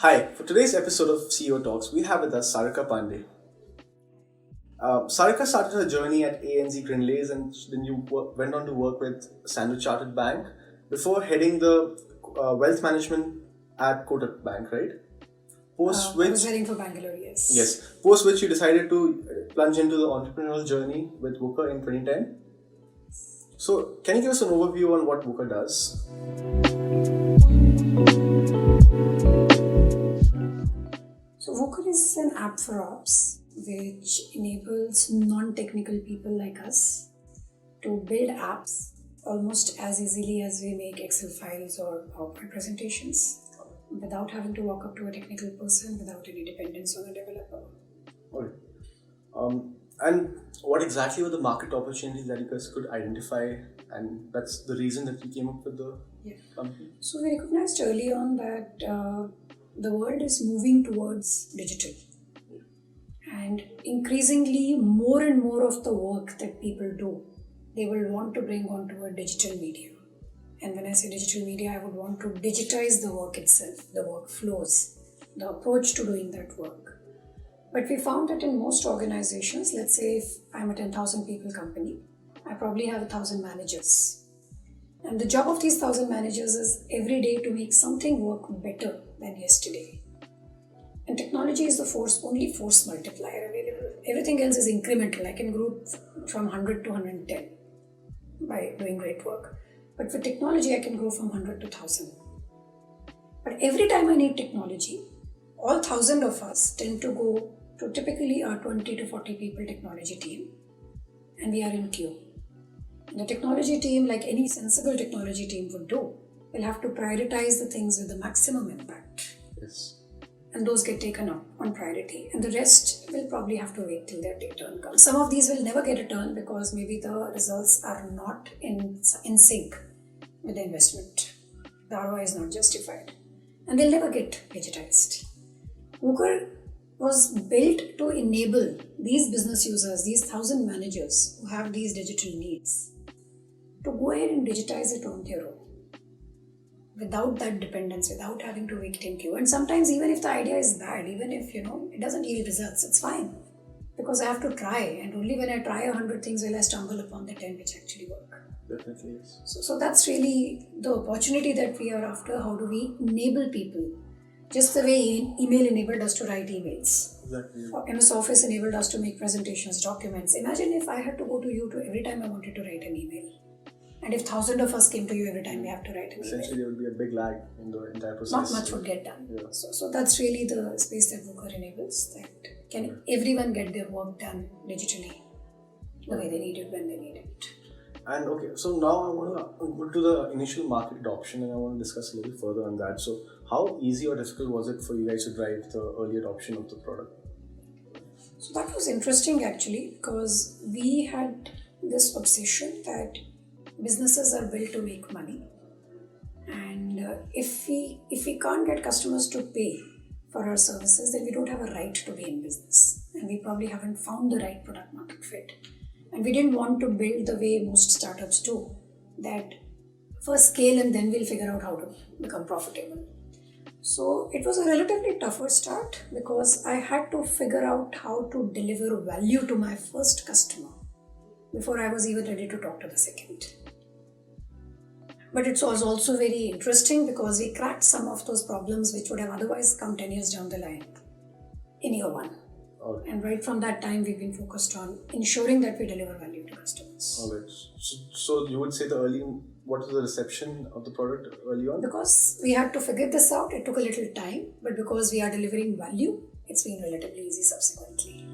Hi, for today's episode of CEO Talks, we have with us Sarika Pandey. Sarika started her journey at ANZ Greenlays and then went on to work with Standard Chartered Bank before heading the wealth management at Kotak Bank, right? I was heading for Bangalore, yes. Yes. Post which you decided to plunge into the entrepreneurial journey with Wooqer in 2010. So, can you give us an overview on what Wooqer does? So Wooqer is an app for ops which enables non-technical people like us to build apps almost as easily as we make Excel files or PowerPoint presentations without having to walk up to a technical person, without any dependence on a developer. Okay. And what exactly were the market opportunities that you guys could identify, and that's the reason that you came up with the company? So we recognized early on that the world is moving towards digital. And increasingly, more and more of the work that people do, they will want to bring onto a digital medium. And when I say digital media, I would want to digitize the work itself, the workflows, the approach to doing that work. But we found that in most organizations, let's say if I'm a 10,000 people company, I probably have 1,000 managers. And the job of these 1,000 managers is every day to make something work better than yesterday. And technology is the only force multiplier available. Everything else is incremental. I can grow from 100 to 110 by doing great work. But with technology, I can grow from 100 to 1,000. But every time I need technology, all 1,000 of us tend to go to typically our 20 to 40 people technology team, and we are in queue. The technology team, like any sensible technology team would do, will have to prioritize the things with the maximum impact. Yes. And those get taken up on priority. And the rest will probably have to wait till their turn comes. Some of these will never get a turn because maybe the results are not in sync with the investment. The ROI is not justified. And they'll never get digitized. Wooqer was built to enable these business users, these 1,000 managers who have these digital needs, to go ahead and digitize it on their own. Without that dependence, without having to wait in queue. And sometimes even if the idea is bad, even if it doesn't yield results, it's fine. Because I have to try, and only when I try 100 things will I stumble upon the 10 which actually work. Definitely, yes. So that's really the opportunity that we are after. How do we enable people? Just the way email enabled us to write emails. Exactly. Or MS Office enabled us to make presentations, documents. Imagine if I had to go to you every time I wanted to write an email. And if 1,000 of us came to you every time we have to write an email. Essentially, there would be a big lag in the entire process. Not much would get done. Yeah. So that's really the space that Wooqer enables. That can everyone get their work done digitally the way they need it, when they need it. And okay, so now I want to go to the initial market adoption, and I want to discuss a little further on that. So how easy or difficult was it for you guys to drive the early adoption of the product? So that was interesting actually, because we had this obsession that businesses are built to make money, and if we can't get customers to pay for our services, then we don't have a right to be in business, and we probably haven't found the right product market fit. And we didn't want to build the way most startups do, that first scale and then we'll figure out how to become profitable. So it was a relatively tougher start because I had to figure out how to deliver value to my first customer before I was even ready to talk to the second. But it was also very interesting because we cracked some of those problems which would have otherwise come 10 years down the line in year one. Okay. And right from that time, we've been focused on ensuring that we deliver value to customers. Alright. So you would say what was the reception of the product early on? Because we had to figure this out, it took a little time, but because we are delivering value, it's been relatively easy subsequently.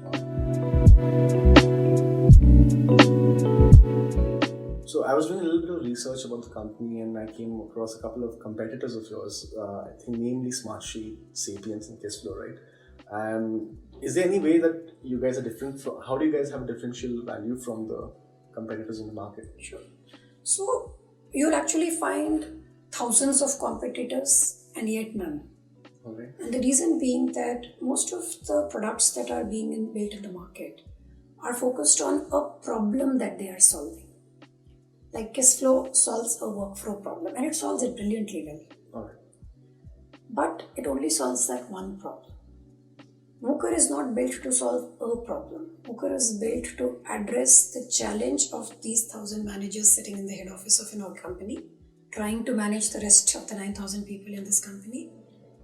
So I was doing a little bit of research about the company, and I came across a couple of competitors of yours. I think namely Smartsheet, Sapiens, and Kissflow, right? Is there any way that you guys are different from? How do you guys have a differential value from the competitors in the market? Sure. So you'll actually find thousands of competitors and yet none. Okay. And the reason being that most of the products that are being built in the market are focused on a problem that they are solving. Like Kissflow solves a workflow problem, and it solves it brilliantly well. Alright. but it only solves that one problem. Wooqer is not built to solve a problem. Wooqer is built to address the challenge of these 1,000 managers sitting in the head office of an company, trying to manage the rest of the 9,000 people in this company.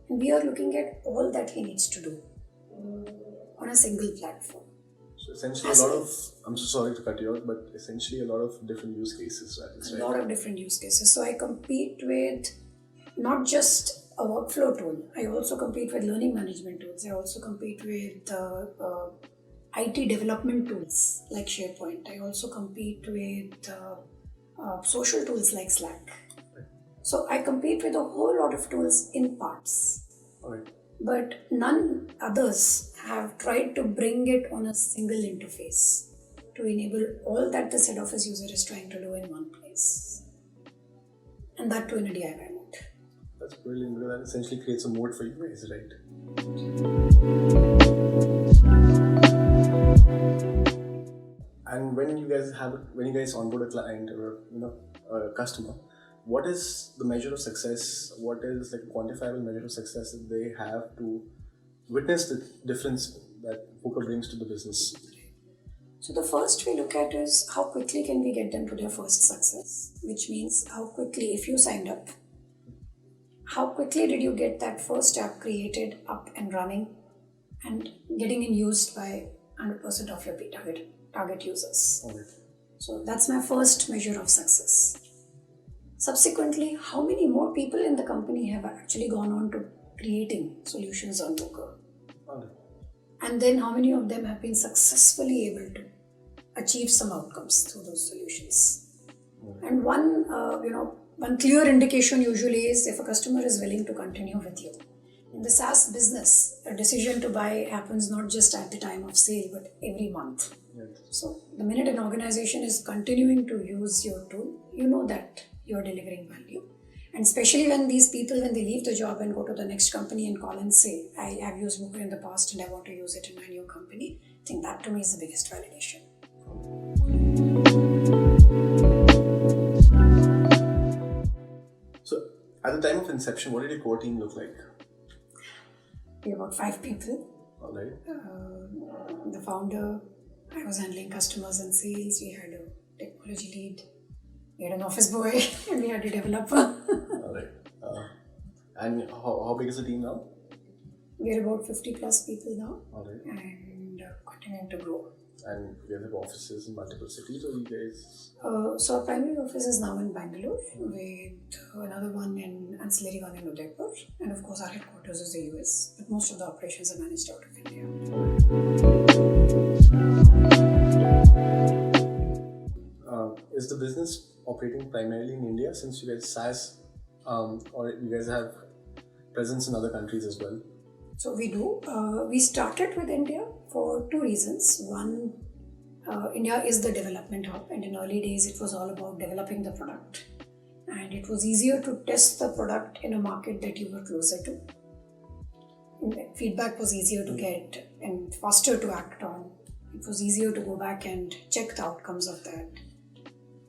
And we are looking at all that he needs to do on a single platform. So essentially I'm so sorry to cut you off, but essentially a lot of different use cases, right? A lot of different use cases. So I compete with not just a workflow tool. I also compete with learning management tools. I also compete with IT development tools like SharePoint. I also compete with social tools like Slack. Right. So I compete with a whole lot of tools in parts. Alright. But none others have tried to bring it on a single interface to enable all that the head office user is trying to do in one place. And that too in a DIY mode. That's brilliant, because that essentially creates a mode for you guys, right? And when you guys onboard a client or a customer, what is the measure of success? What is like a quantifiable measure of success that they have to witness the difference that Wooqer brings to the business? So the first we look at is how quickly can we get them to their first success, which means how quickly, if you signed up, how quickly did you get that first app created, up and running and getting in used by 100% of your target users. Alright. So that's my first measure of success. Subsequently, how many more people in the company have actually gone on to creating solutions on Wooqer? Alright. And then how many of them have been successfully able to achieve some outcomes through those solutions? Alright. And one clear indication usually is if a customer is willing to continue with you. In the SaaS business, a decision to buy happens not just at the time of sale, but every month. Yes. So the minute an organization is continuing to use your tool, you know that you're delivering value. And especially when these people, when they leave the job and go to the next company and call and say, I have used Wooqer in the past and I want to use it in my new company, I think that to me is the biggest validation. So at the time of inception, what did your core team look like? We were about 5 people. Alright. The founder, I was handling customers and sales, we had a technology lead, we had an office boy, and we had a developer. Alright. And how big is the team now? We're about 50 plus people now. Alright. And continuing to grow. And you guys have offices in multiple cities, or you guys? So our primary office is now in Bangalore, with another one in ancillary one in Udaipur, and of course our headquarters is the US, but most of the operations are managed out of India. Is the business operating primarily in India, since you guys SaaS, or you guys have presence in other countries as well? So we do. We started with India for 2 reasons. One, India is the development hub, and in early days it was all about developing the product. And it was easier to test the product in a market that you were closer to. And feedback was easier to get and faster to act on. It was easier to go back and check the outcomes of that.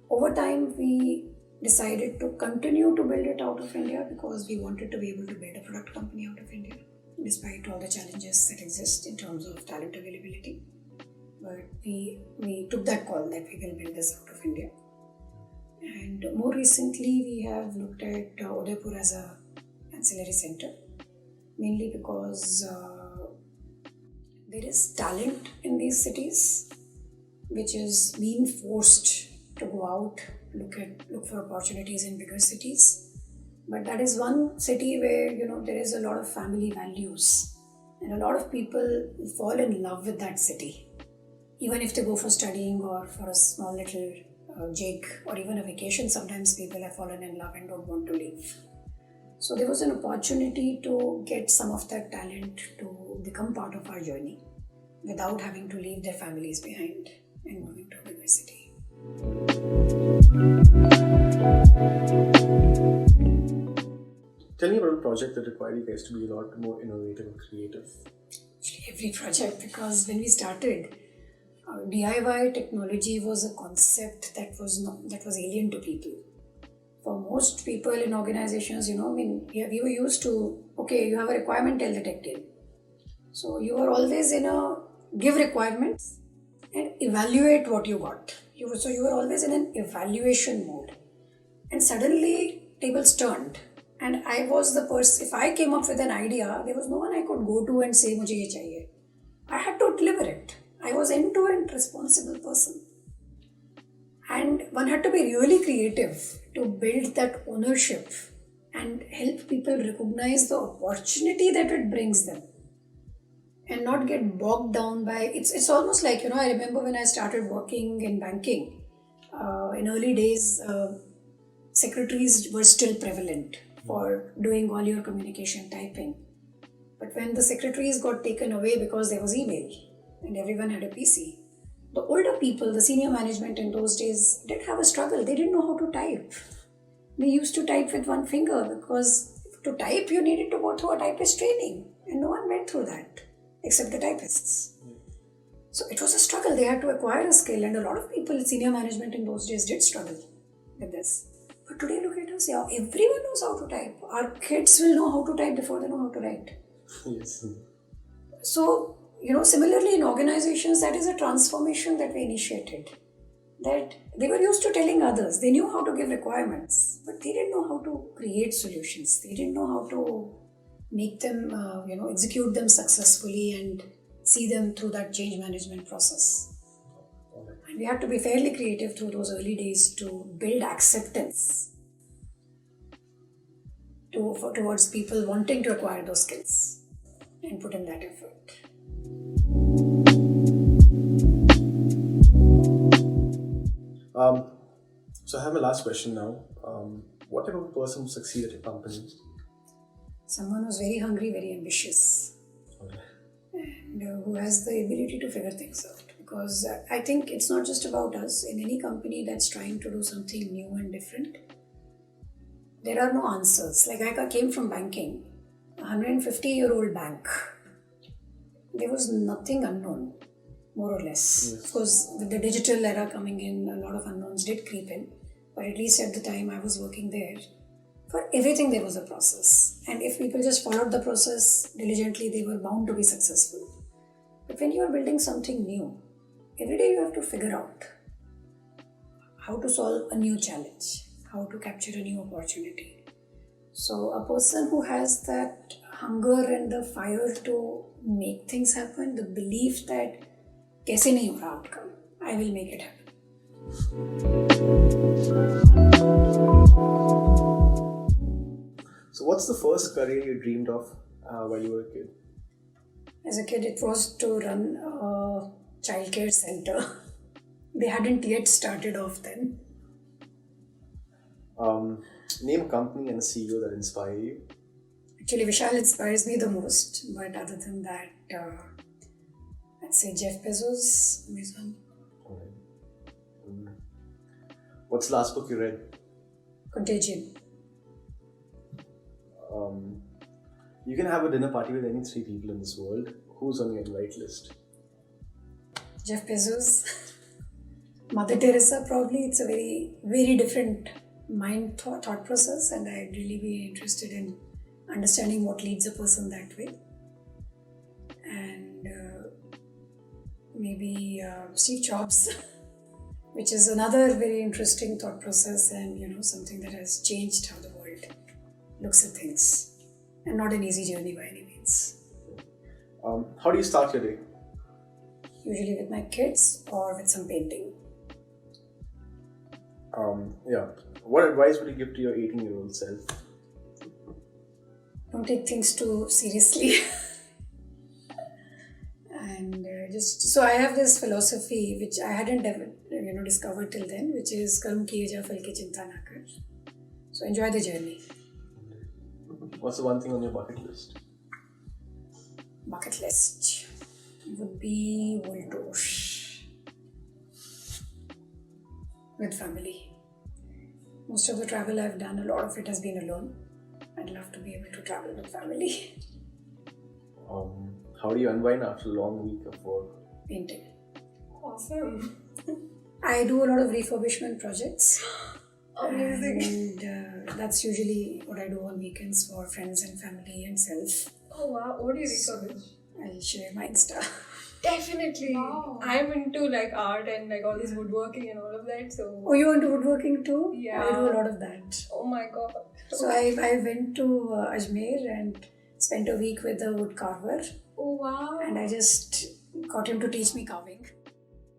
Over time, we decided to continue to build it out of India because we wanted to be able to build a product company out of India, despite all the challenges that exist in terms of talent availability. But we took that call that we will build this out of India. And more recently, we have looked at Udaipur as an ancillary center, mainly because there is talent in these cities, which is being forced to go out, look for opportunities in bigger cities. But that is one city where there is a lot of family values, and a lot of people fall in love with that city, even if they go for studying or for a small little jig or even a vacation. Sometimes people have fallen in love and don't want to leave. So there was an opportunity to get some of that talent to become part of our journey without having to leave their families behind and moving to a bigger city. Tell me about a project that required you guys to be a lot more innovative and creative. Actually, every project, because when we started, DIY technology was a concept that was alien to people. For most people in organizations, I mean, we were used to, okay, you have a requirement, tell the tech team. So you were always in a give requirements and evaluate what you got. So you were always in an evaluation mode. And suddenly tables turned. And I was the person, if I came up with an idea, there was no one I could go to and say, mujhe ye chahiye. I had to deliver it. I was end-to-end responsible person. And one had to be really creative to build that ownership and help people recognize the opportunity that it brings them and not get bogged down by it's almost like, I remember when I started working in banking, in early days, secretaries were still prevalent for doing all your communication typing. But when the secretaries got taken away because there was email and everyone had a PC, the older people, the senior management in those days did have a struggle. They didn't know how to type. They used to type with one finger because to type you needed to go through a typist training, and no one went through that except the typists. So it was a struggle. They had to acquire a skill, and a lot of people, senior management in those days, did struggle with this. But today, look at us. Yeah, everyone knows how to type. Our kids will know how to type before they know how to write. Yes. So, similarly in organizations, that is a transformation that we initiated. That they were used to telling others. They knew how to give requirements, but they didn't know how to create solutions. They didn't know how to make them, execute them successfully and see them through that change management process. And we had to be fairly creative through those early days to build acceptance towards people wanting to acquire those skills and put in that effort. So I have a last question now. What type of person would succeed at a company? Someone who's very hungry, very ambitious, and who has the ability to figure things out. Because I think it's not just about us. In any company that's trying to do something new and different, there are no answers. Like I came from banking, a 150-year-old bank. There was nothing unknown, more or less. Yes. Of course, with the digital era coming in, a lot of unknowns did creep in. But at least at the time I was working there, for everything there was a process. And if people just followed the process diligently, they were bound to be successful. But when you are building something new, every day you have to figure out how to solve a new challenge, how to capture a new opportunity. So a person who has that hunger and the fire to make things happen, the belief that kaise nahi ho raha outcome, I will make it happen. So what's the first career you dreamed of while you were a kid? As a kid, it was to run a childcare center. They hadn't yet started off then. Name a company and a CEO that inspire you. Actually, Vishal inspires me the most, but other than that, I'd say Jeff Bezos, Amazon. What's the last book you read? Contagion. You can have a dinner party with any 3 people in this world. Who's on your invite list? Jeff Bezos. Mother Teresa, probably. It's a very, very different thought process, and I'd really be interested in understanding what leads a person that way. And maybe Steve Jobs, which is another very interesting thought process, and something that has changed how the world looks at things, and not an easy journey by any means. How do you start your day? Usually with my kids or with some painting. What advice would you give to your 18-year-old self? Don't take things too seriously. And so I have this philosophy which I hadn't discovered till then, which is Karm kiye ja phal ki chinta na kar. So enjoy the journey. What's the one thing on your bucket list? Bucket list would be world tour with family. Most of the travel I've done, a lot of it has been alone. I'd love to be able to travel with family. How do you unwind after a long week of work? Painting. Awesome. I do a lot of refurbishment projects. Amazing. And that's usually what I do on weekends for friends and family and self. Oh wow, what do you read, Kavish? I'll share my Insta. Definitely. Wow. I'm into like art and like all this woodworking and all of that. So Oh, you into woodworking too? Yeah. I do a lot of that. oh my god. So I went to Ajmer and spent a week with a wood carver, Oh wow. and I just got him to teach me carving.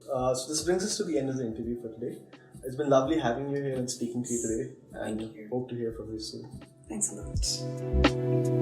So this brings us to the end of the interview for today. It's been lovely having you here and speaking to you today, and Thank you. hope to hear from you soon. Thanks a lot.